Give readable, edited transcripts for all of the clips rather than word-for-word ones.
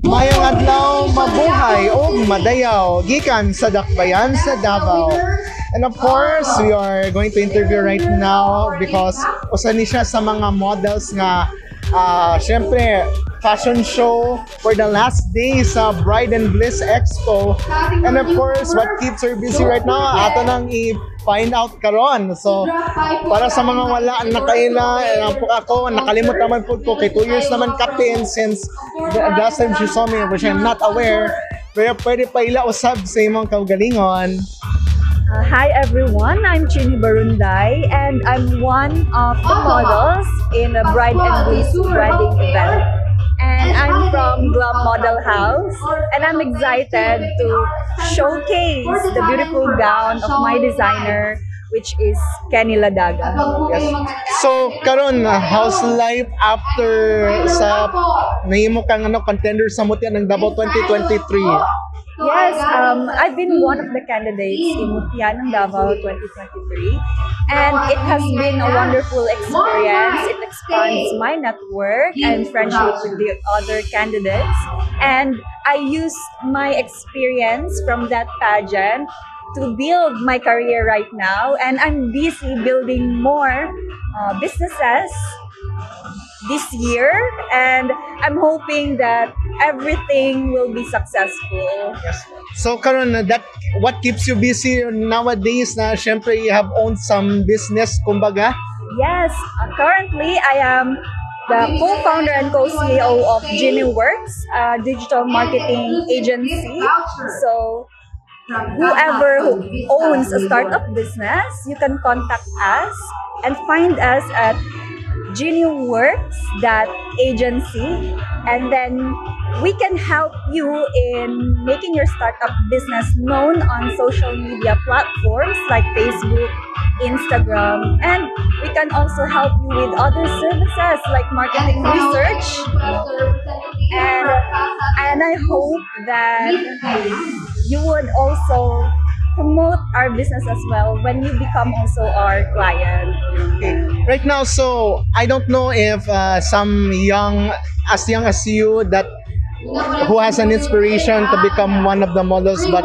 Mayang adlaw mabuhay o madayaw gikan sa dakbayan sa Davao. And of course, we are going to interview right now because usa ni siya sa mga models nga syempre fashion show for the last day sa Bride and Bliss Expo. And of course, what keeps her busy right now, ato nang i-find out karon. So, para sa mga wala nakaila, po ako, nakalimot naman po ko, kay 2 years naman captain since the last time she saw me, which I'm not aware. Pero pwede pa ila usab sa imong kaugalingon. Hi everyone, I'm Chini Barunday and I'm one of the models in the Bride and Bliss wedding event. And I'm from Glam Model House and I'm excited to showcase the beautiful gown of my designer, which is Kenny Ladaga. Yes. So, karon how's life after sa nahimo kang contender sa Mutya ng Davao 2023? Yes, I've been one of the candidates in Mutya ng Davao 2023 and it has been a wonderful experience. It expands my network and friendship with the other candidates, and I use my experience from that pageant to build my career right now, and I'm busy building more businesses this year, and I'm hoping that everything will be successful. Yes. So karon that what keeps you busy nowadays na syempre you have owned some business kumbaga? Yes, currently I am the co-founder and co-CEO of GeniWorks, a digital marketing agency. So whoever who owns a startup business, you can contact us and find us at GeniWorks.agency, and then we can help you in making your startup business known on social media platforms like Facebook, Instagram, and we can also help you with other services like marketing research. And I hope that you would also promote our business as well when you become also our client. Okay. Right now, so I don't know if some young as you that who has an inspiration to become one of the models, but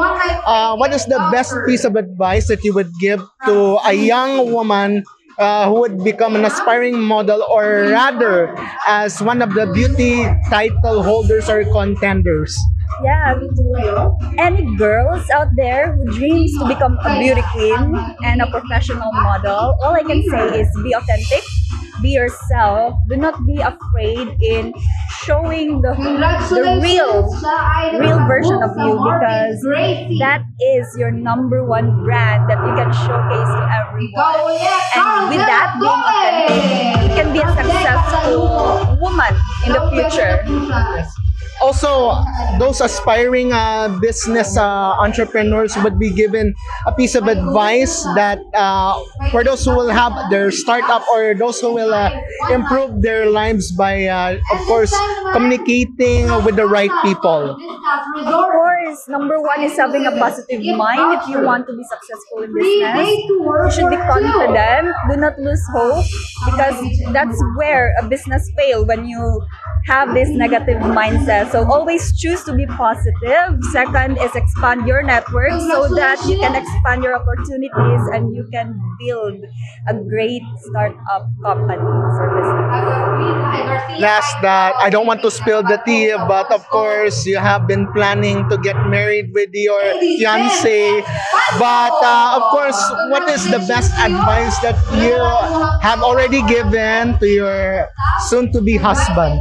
what is the best piece of advice that you would give to a young woman who would become an aspiring model, or rather as one of the beauty title holders or contenders? Yeah, to any girls out there who dreams to become a beauty queen and a professional model, all I can say is be authentic, be yourself. Do not be afraid in showing the real version of you, because that is your number one brand that you can showcase to everyone. And with that, being authentic, you can be a successful woman in the future. Also, those aspiring business entrepreneurs would be given a piece of advice that for those who will have their startup, or those who will improve their lives by, of course, communicating with the right people. Of course, number one is having a positive mind. If you want to be successful in business, you should be confident. Do not lose hope, because that's where a business fails, when you have this negative mindset. So always choose to be positive. Second is expand your network so that you can expand your opportunities and you can build a great startup company or business. Last, that I don't want to spill the tea, but of course you have been planning to get married with your fiance. But of course, what is the best advice that you have already given to your soon-to-be husband?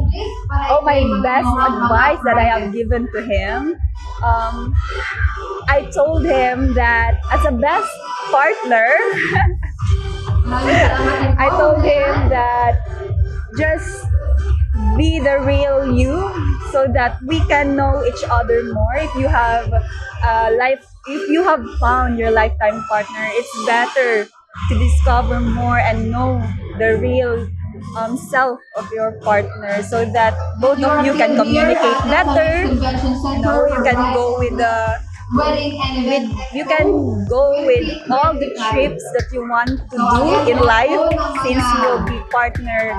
Oh, my best advice that I have given to him, I told him that as a best partner, I told him that just be the real you, so that we can know each other more. If you have if you have found your lifetime partner, it's better to discover more and know the real self of your partner, so that both of you can communicate better. You know, you can go with the you can go with all the trips that you want to do in life since you'll be partner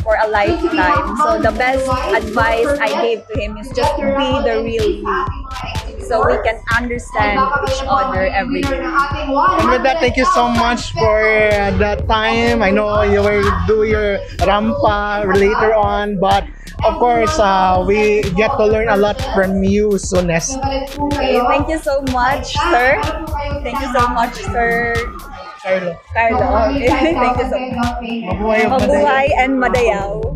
for a lifetime. So the best advice I gave to him is just be the real you, so we can understand each other every day. And with that, thank you so much for the time. I know you will do your rampa later on, but of course, we get to learn a lot from you, Sunes. Okay, thank you so much, sir. Thank you so much, sir. Carlo. Carlo. Okay, thank you so much. Mabuhay ang Mabuhay and madayaw.